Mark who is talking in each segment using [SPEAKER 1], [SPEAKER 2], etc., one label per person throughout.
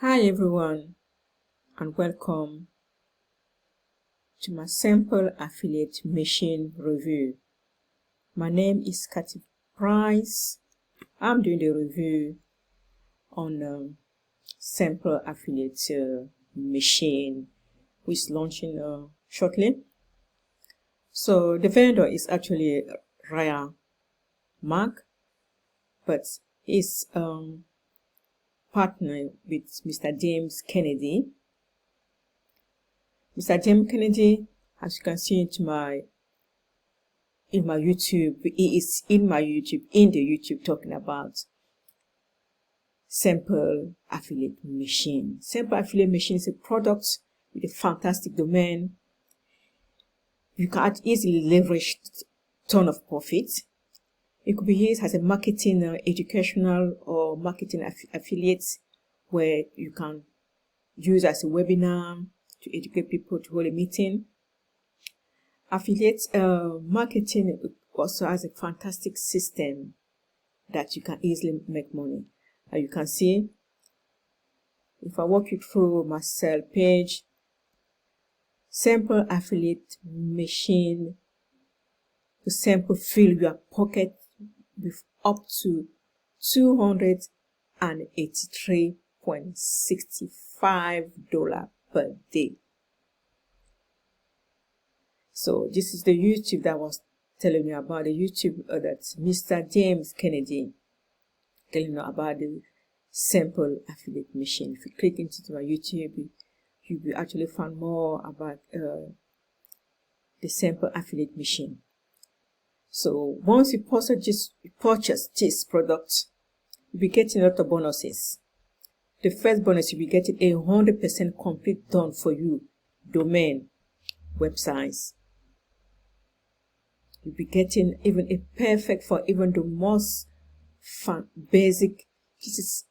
[SPEAKER 1] Hi everyone, and welcome to my sample affiliate machine review. My name is Katy Price. I'm doing the review on sample affiliate machine, which is launching shortly. So the vendor is actually Ryan Mark, but he's partner with Mr. James Kennedy. Mr. James Kennedy, as you can see in my YouTube, he is in the YouTube talking about sample affiliate machine. Sample affiliate machine is a product with a fantastic domain. You can easily leverage ton of profit. It could be used as a marketing, educational or marketing affiliates, where you can use as a webinar to educate people, to hold a meeting. Affiliate marketing also has a fantastic system that you can easily make money. As you can see, if I walk you through my sell page, sample affiliate machine, to sample fill your pocket with up to $283.65 per day. So this is the YouTube that I was telling you about, the YouTube that Mr. James Kennedy telling you about the sample affiliate machine. If you click into my YouTube, you will actually find more about the sample affiliate machine. So once you purchase this product, you'll be getting a lot of bonuses. The first bonus, you'll be getting 100% complete done for you domain websites. You'll be getting even a perfect for even the most basic. This is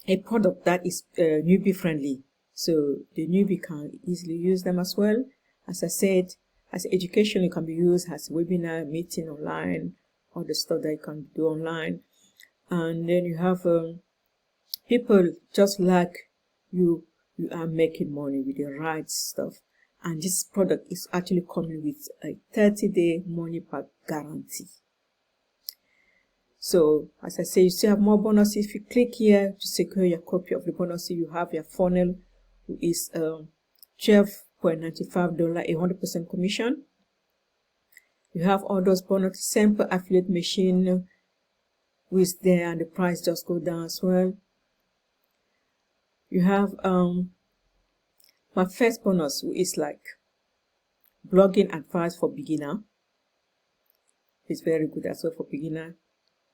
[SPEAKER 1] a product that is newbie friendly, so the newbie can easily use them as well. As I said, as education, it can be used as webinar, meeting online, all the stuff that you can do online. And then you have people just like you are making money with the right stuff. And this product is actually coming with a 30-day money back guarantee. So, as I say, you still have more bonuses. If you click here to secure your copy of the bonuses, you have your funnel, which is $12.95, 100% commission. You have all those bonus sample affiliate machine, which is there, and the price just go down as well. You have my first bonus, which is like blogging advice for beginner. It's very good as well for beginner,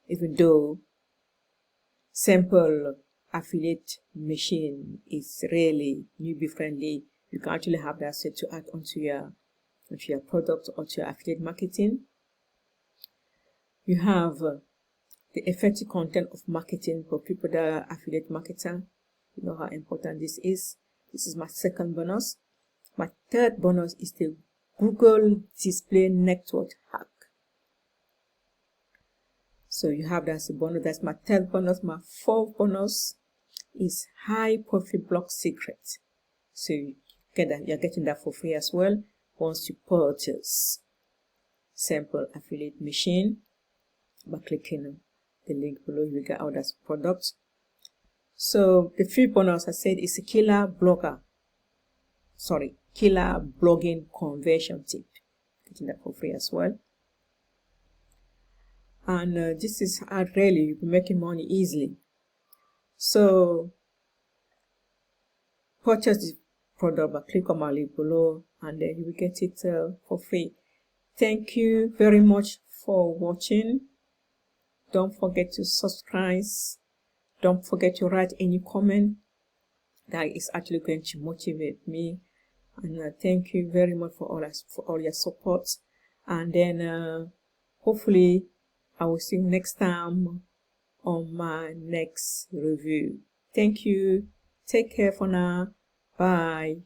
[SPEAKER 1] even though sample affiliate machine is really newbie friendly. You can actually have that set to add onto your product or to your affiliate marketing. You have the effective content of marketing for people that are affiliate marketer. You know how important this is. This is my second bonus. My third bonus is the Google Display Network hack. So you have that as a bonus. That's my third bonus. My fourth bonus is high profit block secret. So you get that, you're getting that for free as well once you purchase sample affiliate machine by clicking the link below. You get all that product. So the free bonus I said is a killer blogging conversion tip. Getting that for free as well. And this is how really you'll be making money easily. So purchase the product by click on my link below, and then you will get it for free. Thank you very much for watching. Don't forget to subscribe. Don't forget to write any comment. That is actually going to motivate me. And thank you very much for all your support. And then hopefully I will see you next time on my next review. Thank you. Take care for now. Bye.